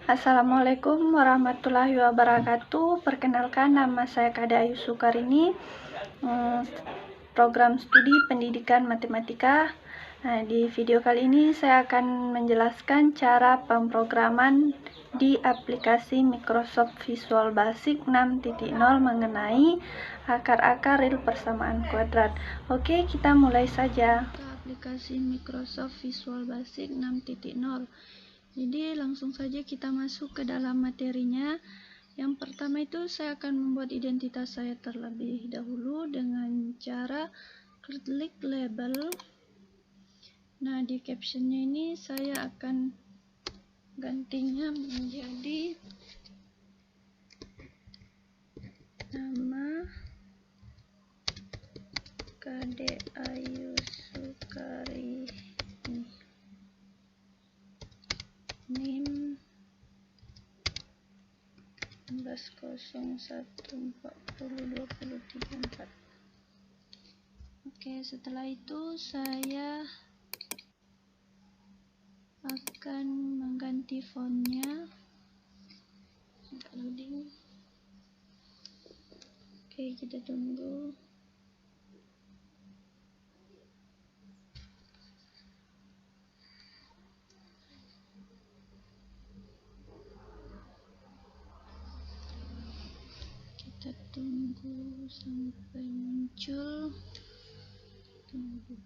Assalamualaikum warahmatullahi wabarakatuh. Perkenalkan, nama saya Kade Ayu Sukarini, program studi pendidikan matematika. Nah, di video kali ini saya akan menjelaskan cara pemrograman di aplikasi Microsoft Visual Basic 6.0 mengenai akar-akar real persamaan kuadrat. Oke, kita mulai saja. Aplikasi Microsoft Visual Basic 6.0. Jadi langsung saja kita masuk ke dalam materinya. Yang pertama itu saya akan membuat identitas saya terlebih dahulu dengan cara klik label. Nah, di captionnya ini saya akan gantinya menjadi nama Kade Ayu Sukarini. NIM 1101402034. Oke, setelah itu saya akan mengganti fontnya. Loading. Oke, kita tunggu. Kita tunggu sampai muncul. Tunggu.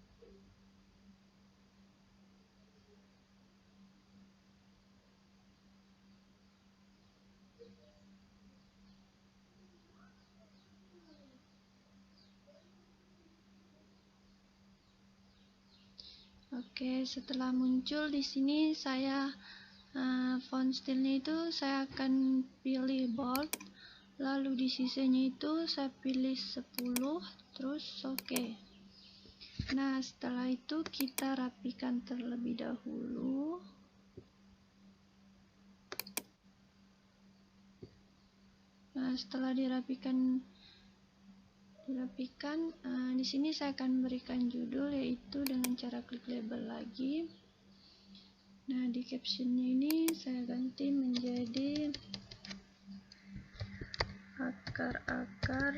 Oke, setelah muncul di sini saya font stylenya itu saya akan pilih bold, lalu di sisanya itu saya pilih 10, terus oke. Nah, setelah itu kita rapikan terlebih dahulu. Nah, setelah dirapikan, di sini saya akan berikan judul, yaitu dengan cara klik label lagi. Nah, di captionnya ini saya ganti menjadi akar-akar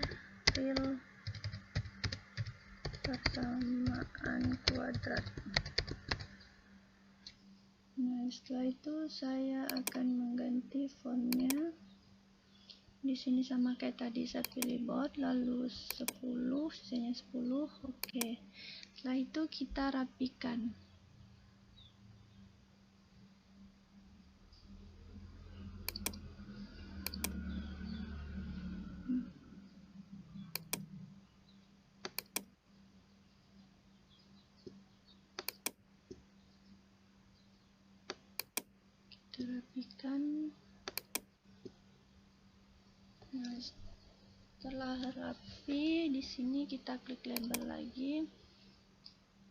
real persamaan kuadrat. Nah, setelah itu saya akan mengganti fontnya. Di sini sama kayak tadi, saya pilih bold, lalu 10, sisanya 10, oke. Setelah itu kita rapikan. Kita rapikan. Nah, setelah rapi, di sini kita klik label lagi.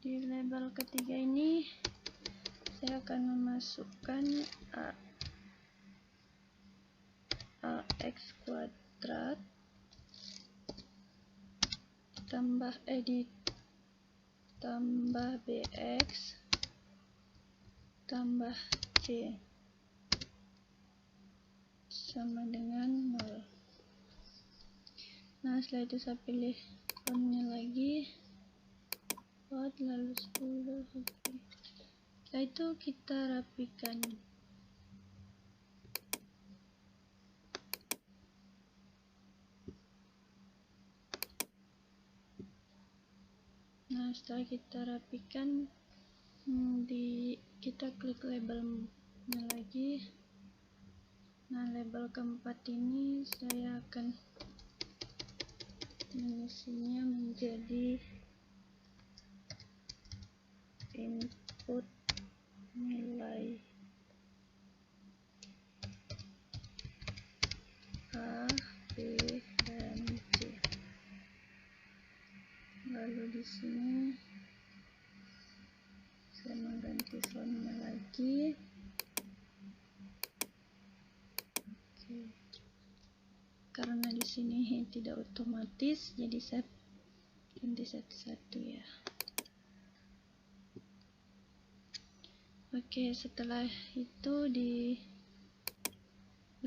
Di label ketiga ini saya akan memasukkan ax kuadrat tambah tambah bx tambah c sama dengan 0. Nah, setelah itu saya pilih fontnya lagi, bold, lalu 10, oke. Setelah itu kita rapikan. Nah, setelah kita rapikan, kita klik labelnya lagi. Nah, label keempat ini saya akan mengisinya menjadi input nilai A, B, dan C. Lalu di sini saya mengganti fontnya lagi. Oke. Karena di sini tidak otomatis, jadi saya ganti satu-satu ya. Oke, setelah itu di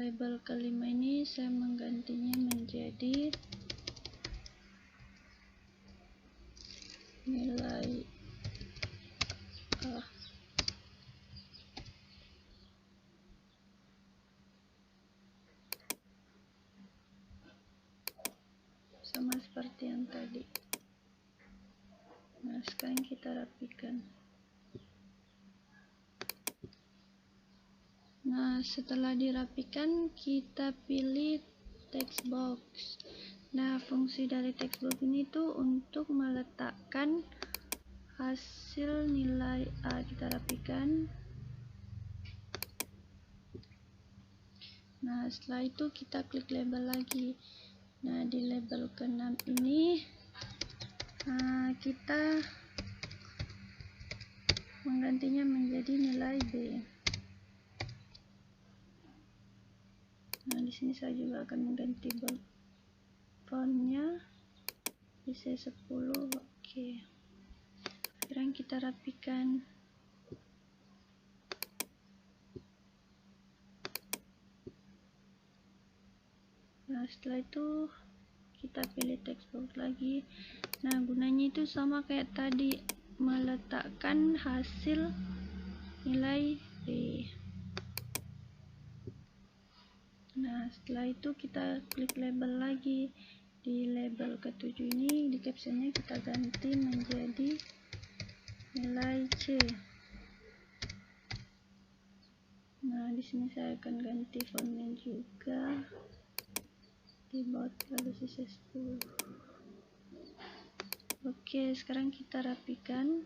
label kelima ini saya menggantinya menjadi nilai A. Sama seperti yang tadi. Nah, sekarang kita rapikan. Nah, setelah dirapikan, kita pilih text box. Nah, fungsi dari text box ini tuh untuk meletakkan hasil nilai A. Kita rapikan. Nah, setelah itu kita klik label lagi. Nah, di label ke-6 ini kita menggantinya menjadi nilai B. Nah, di sini saya juga akan mengganti fontnya di C10. Oke. Sekarang kita rapikan. Nah, setelah itu kita pilih text box lagi. Nah, gunanya itu sama kayak tadi, meletakkan hasil nilai B. Nah, setelah itu kita klik label lagi. Di label ke-7 ini, di captionnya kita ganti menjadi nilai C. Nah, di sini saya akan ganti fontnya juga di bawah lalu sisa 10. Oke, sekarang kita rapikan.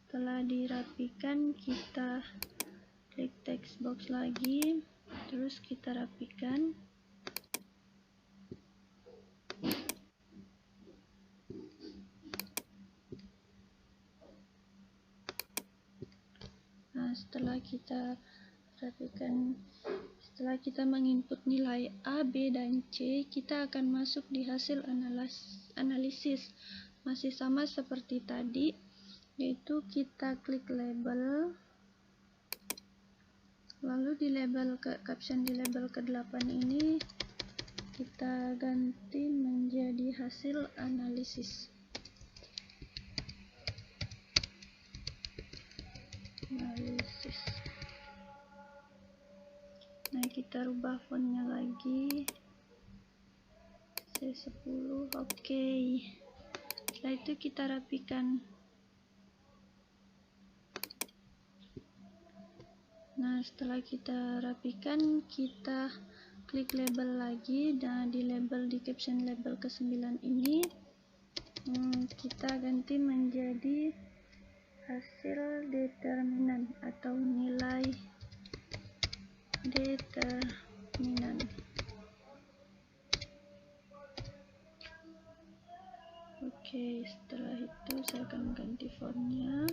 Setelah dirapikan, kita klik text box lagi, terus kita rapikan. Nah, setelah kita rapikan, setelah kita menginput nilai A, B, dan C, kita akan masuk di hasil analisis. Masih sama seperti tadi, yaitu kita klik label, lalu di label caption di label ke-8 ini kita ganti menjadi hasil analisis. Nah, kita rubah fontnya lagi C10. Oke. Setelah itu kita rapikan. Nah, setelah kita rapikan, kita klik label lagi. Dan di label di caption label ke-9 ini kita ganti menjadi hasil determinan atau nilai determinan. Oke, setelah itu saya akan ganti fontnya.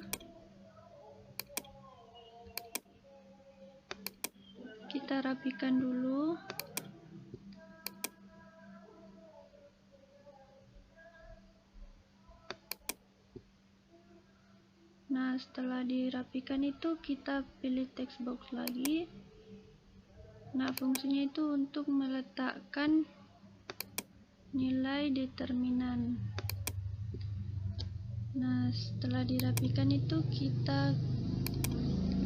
Kita rapikan dulu. Nah, setelah dirapikan itu kita pilih text box lagi. Nah, fungsinya itu untuk meletakkan nilai determinan. Nah, setelah dirapikan itu kita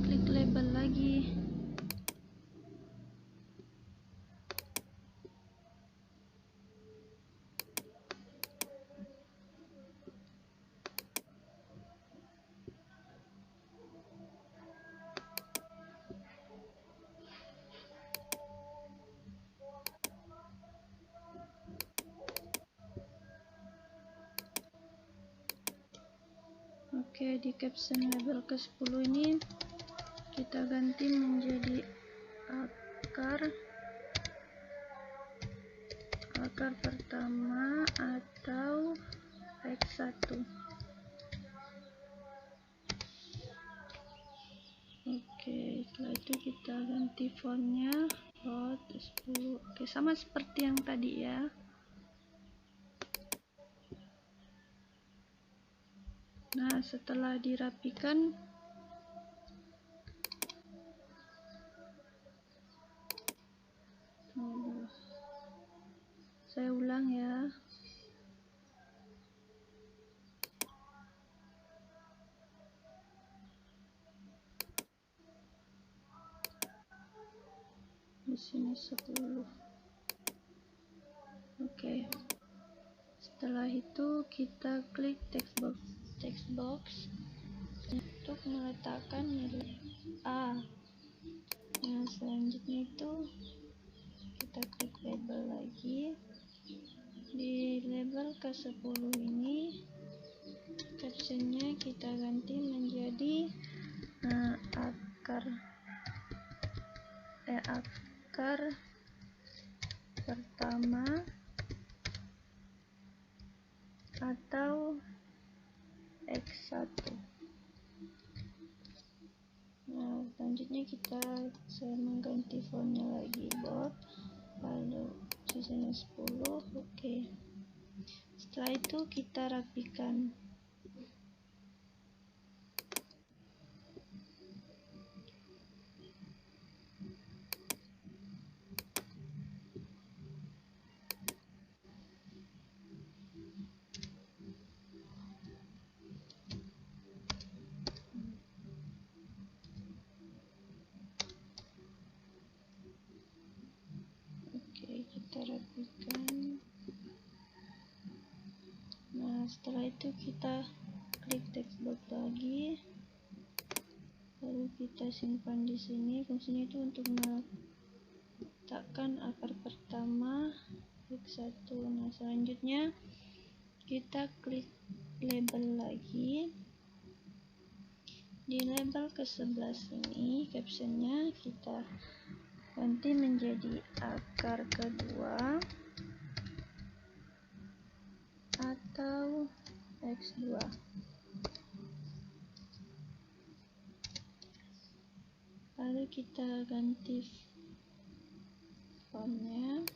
klik label lagi. Oke, di caption label ke-10 ini kita ganti menjadi akar pertama atau X1. Oke, setelah itu kita ganti fontnya font 10. Oke, sama seperti yang tadi ya. Nah, setelah dirapikan, Saya ulang ya. Di sini 10. Oke. Setelah itu kita klik text box untuk meletakkan nilai A. Nah, selanjutnya itu kita klik label lagi. Di label ke-10 ini captionnya kita ganti menjadi akar pertama atau X1. Nah, selanjutnya saya mengganti fontnya lagi bold, lalu sisanya 10. Oke. Setelah itu kita rapikan. Kita rapikan. Nah, setelah itu kita klik text box lagi, lalu kita simpan di sini. Fungsinya itu untuk meletakkan akar pertama X1. Nah, selanjutnya kita klik label lagi. Di label ke-11 ini captionnya kita ganti menjadi akar kedua atau X2. Lalu kita ganti fontnya.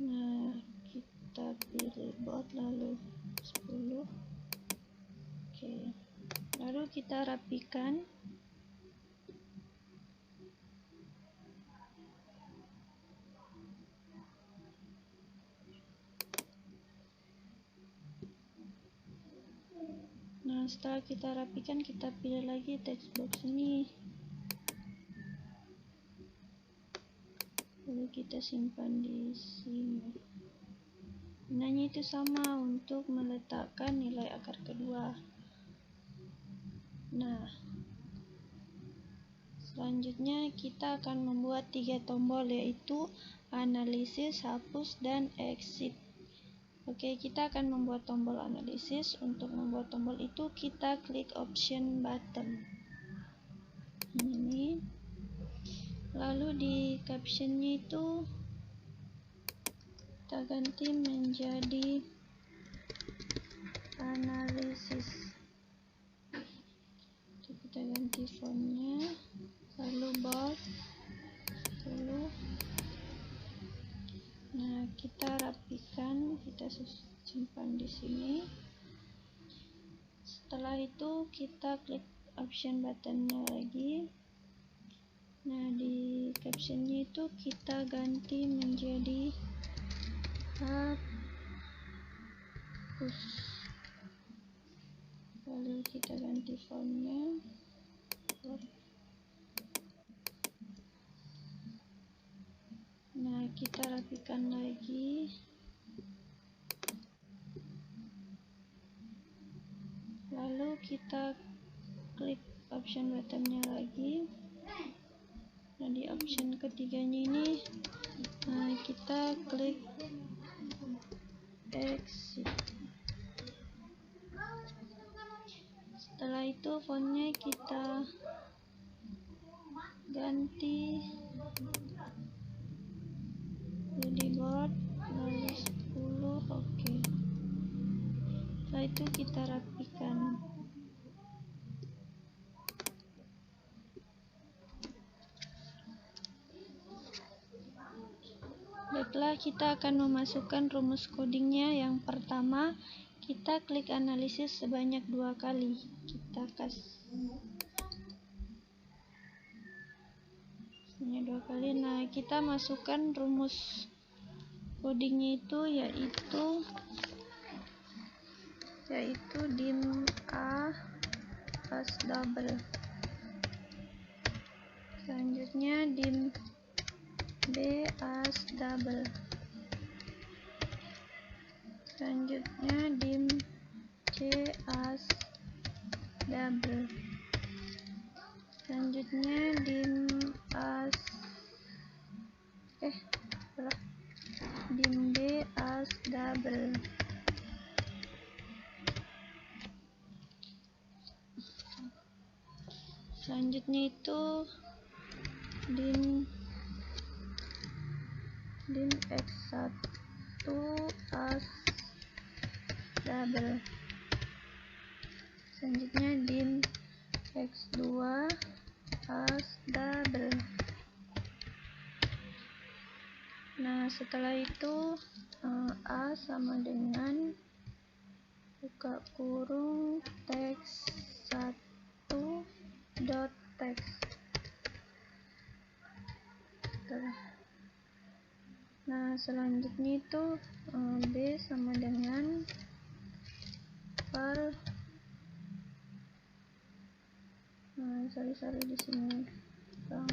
Nah, kita pilih bold lalu 10. Oke. Lalu kita rapikan. Nah, setelah kita rapikan, kita pilih lagi text box ini. Lalu kita simpan di sini. Gunanya itu sama untuk meletakkan nilai akar kedua. Nah, selanjutnya kita akan membuat 3 tombol, yaitu analisis, hapus, dan exit. Oke, kita akan membuat tombol analisis. Untuk membuat tombol itu kita klik option button ini, lalu di captionnya itu kita ganti menjadi analisis. Kita ganti fontnya, lalu bold 10. Nah, kita rapikan, kita simpan di sini. Setelah itu kita klik option buttonnya lagi. Nah, di captionnya itu kita ganti menjadi hapus. Lalu kita ganti fontnya. Nah, kita rapikan lagi. Lalu kita klik option buttonnya lagi. Nah, di option ketiganya ini kita klik exit. Setelah itu fontnya kita ganti jadi bold lalu 10. Oke. Setelah itu kita rapikan. Baiklah, kita akan memasukkan rumus codingnya. Yang pertama, kita klik analisis sebanyak 2 kali. Kita kasih 2 kali. Nah, kita masukkan rumus codingnya itu yaitu dim A as double. Selanjutnya dim B as double. Selanjutnya dim C as double. Selanjutnya dim B as double. Selanjutnya itu dim X1 as double. Selanjutnya dim X2 as double. Nah, setelah itu A sama dengan buka kurung teks 1 dot teks. Nah, selanjutnya itu B sama dengan var sorry di sini var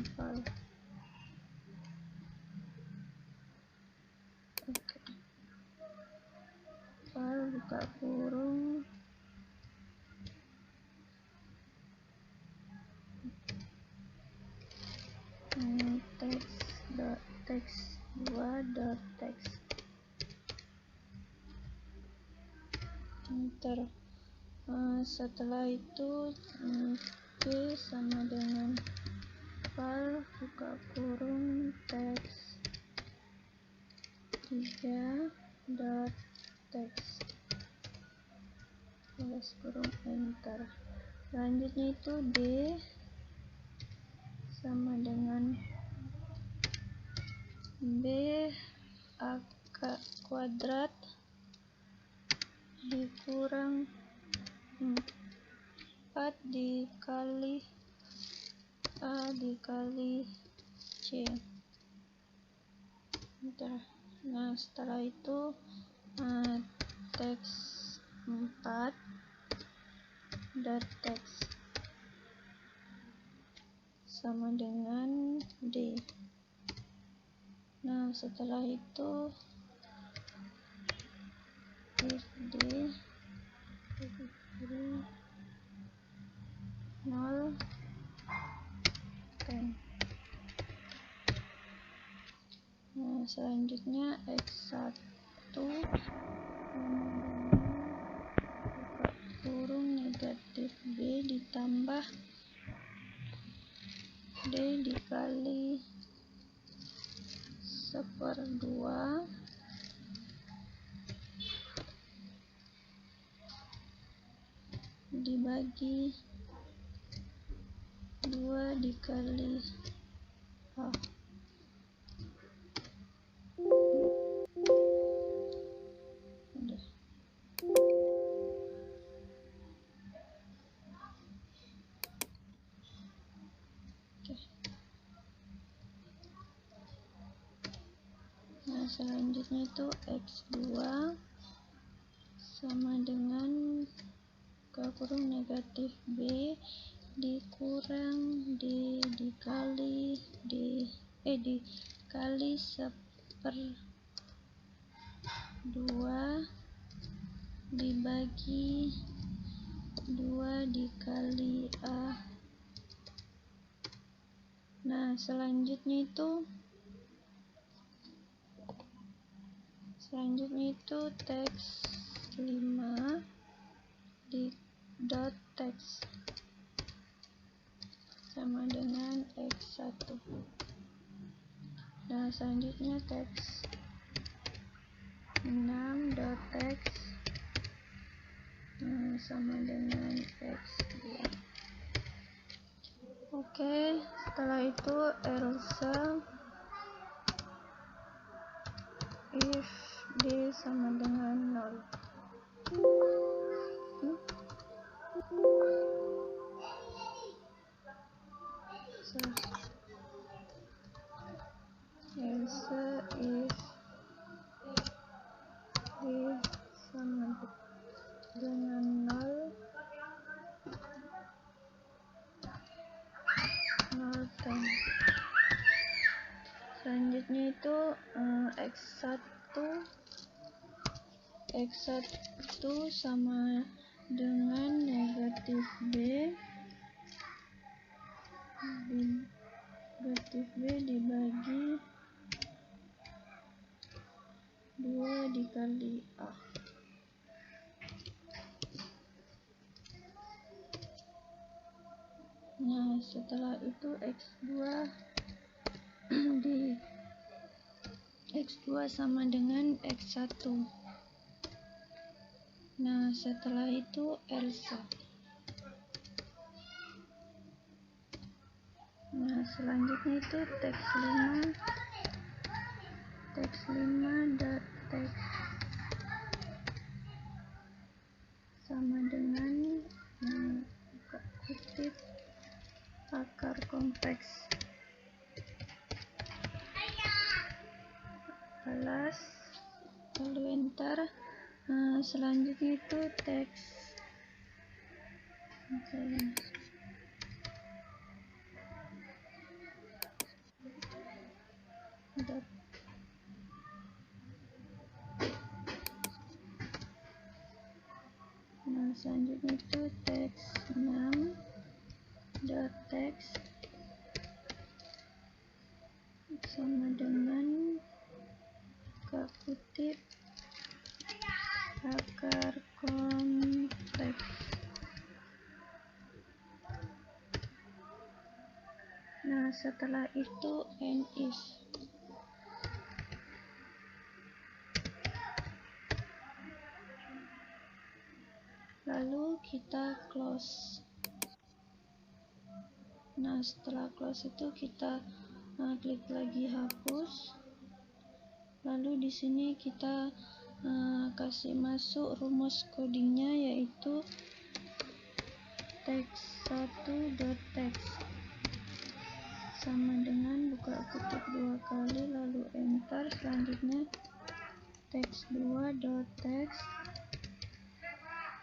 var buka kurung teks 2 dot teks. Setelah itu B sama dengan var buka kurung teks 3 dot teks, tulis kurung enter. Selanjutnya itu D sama dengan B kuadrat dikurang 4 dikali A dikali C. Nah, setelah itu teks 4 dot teks sama dengan D. Nah, setelah itu if D 0 10. Nah, selanjutnya X1 buka kurung negatif B ditambah D dikali 1/2 dibagi 2 dikali A. Nah, selanjutnya itu X2 sama dengan buka kurung negatif B dikurang D dikali dikali 1/2 dibagi 2 dikali A. Nah, selanjutnya itu teks 5 di dot teks sama dengan X1. Nah, selanjutnya teks 6 dot teks sama dengan X2. Oke, setelah itu Elsa if D sama dengan 0. Else if D sama dengan 0, 10. Selanjutnya itu X1 sama dengan negatif B dibagi 2 dikali A. Nah, setelah itu X2 sama dengan X1. Nah, setelah itu Elsa. Nah, selanjutnya itu teks 5 dot teks sama dengan buka kutip akar kompleks balas, lalu enter. Selanjutnya itu teks dot selanjutnya itu teks 6 dot teks sama dengan buka kutip akar kompleks. Nah, setelah itu and if. Lalu kita close. Nah, setelah close itu kita klik lagi hapus. Lalu di sini kita kasih masuk rumus codingnya, yaitu teks1.teks sama dengan buka kutip 2 kali lalu enter. Selanjutnya teks2.teks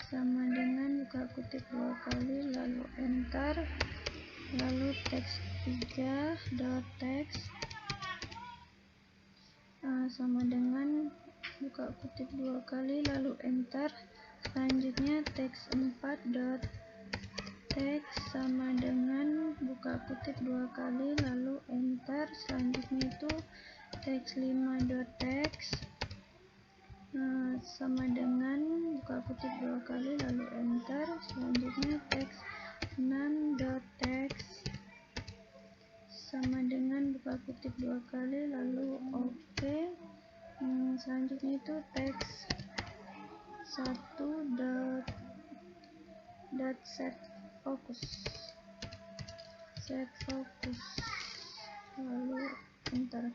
sama dengan buka kutip 2 kali lalu enter. Lalu teks3.teks sama dengan buka kutip 2 kali lalu enter. Selanjutnya teks4.teks sama dengan buka kutip 2 kali lalu enter. Selanjutnya itu teks5.teks sama dengan buka kutip 2 kali lalu enter. Selanjutnya teks6.teks sama dengan buka kutip 2 kali lalu oke. Selanjutnya itu teks1.set fokus lalu enter.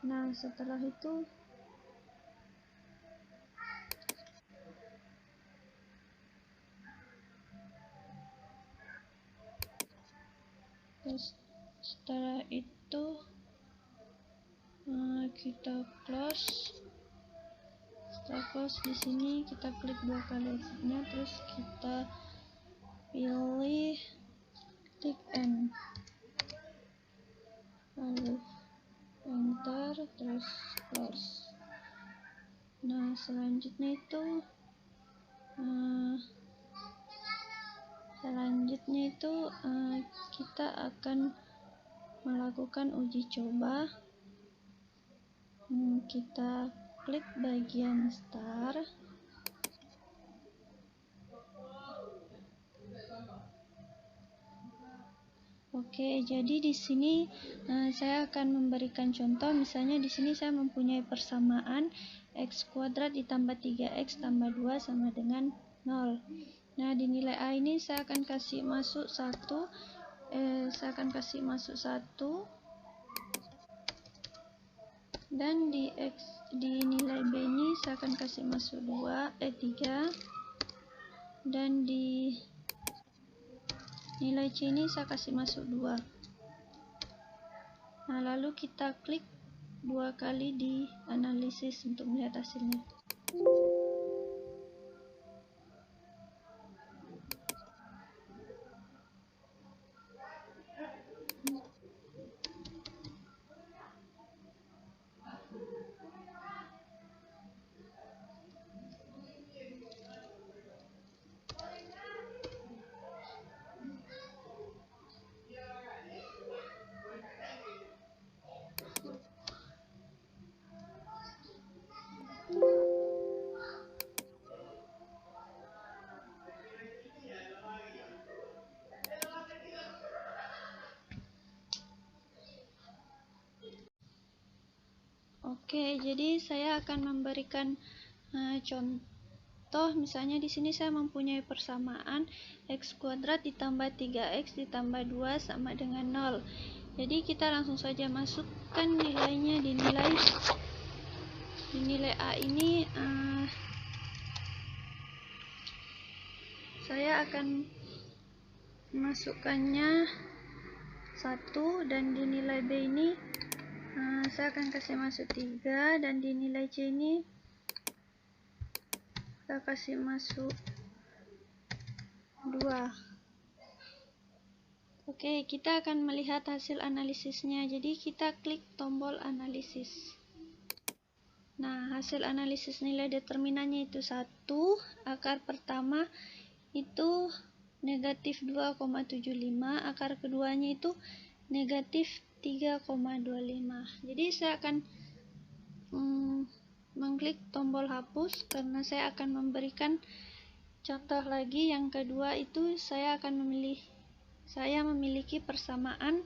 Nah, setelah itu kita close. Setelah close, di sini kita klik 2 kali exitnya, terus kita pilih klik N, lalu enter, terus close. Nah, selanjutnya itu kita akan melakukan uji coba. Kita klik bagian start. Oke, jadi di sini saya akan memberikan contoh. Misalnya di sini saya mempunyai persamaan x kuadrat ditambah 3x tambah 2 sama dengan 0. Nah, di nilai A ini saya akan kasih masuk 1. Dan di di nilai B ini saya akan kasih masuk 3, dan di nilai C ini saya kasih masuk 2. Nah, lalu kita klik 2 kali di analisis untuk melihat hasilnya. Oke, jadi saya akan memberikan contoh. Misalnya di sini saya mempunyai persamaan x kuadrat ditambah 3x ditambah 2 sama dengan 0. Jadi kita langsung saja masukkan nilainya di nilai A ini. Saya akan masukkannya 1, dan di nilai B ini saya akan kasih masuk 3, dan di nilai C ini saya kasih masuk 2. Oke, kita akan melihat hasil analisisnya. Jadi kita klik tombol analisis. Nah, hasil analisis nilai determinannya itu 1, akar pertama itu negatif 2,75, akar keduanya itu negatif 3,25. Jadi saya akan mengklik tombol hapus karena saya akan memberikan contoh lagi. Yang kedua itu saya memiliki persamaan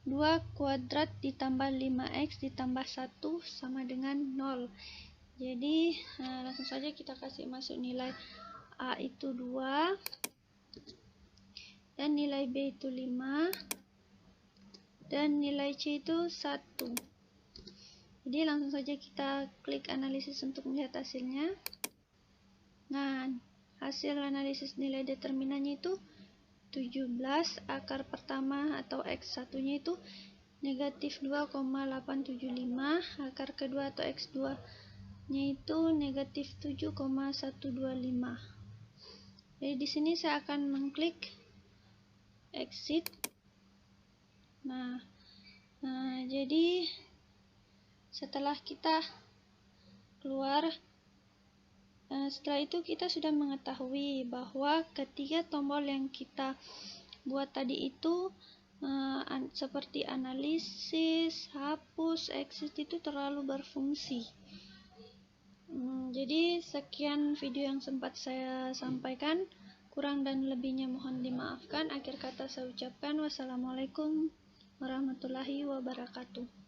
2 kuadrat ditambah 5x ditambah 1 sama dengan 0. Jadi langsung saja kita kasih masuk nilai A itu 2, dan nilai B itu 5, dan nilai C itu 1. Jadi langsung saja kita klik analisis untuk melihat hasilnya. Nah, hasil analisis nilai determinannya itu 17, akar pertama atau x1 nya itu negatif 2,875, akar kedua atau x2 nya itu negatif 7,125. Jadi di sini saya akan mengklik exit. Nah, jadi setelah kita keluar, setelah itu kita sudah mengetahui bahwa ketiga tombol yang kita buat tadi itu seperti analisis, hapus, exit itu terlalu berfungsi. Jadi sekian video yang sempat saya sampaikan. Kurang dan lebihnya mohon dimaafkan. Akhir kata saya ucapkan wassalamualaikum warahmatullahi wabarakatuh.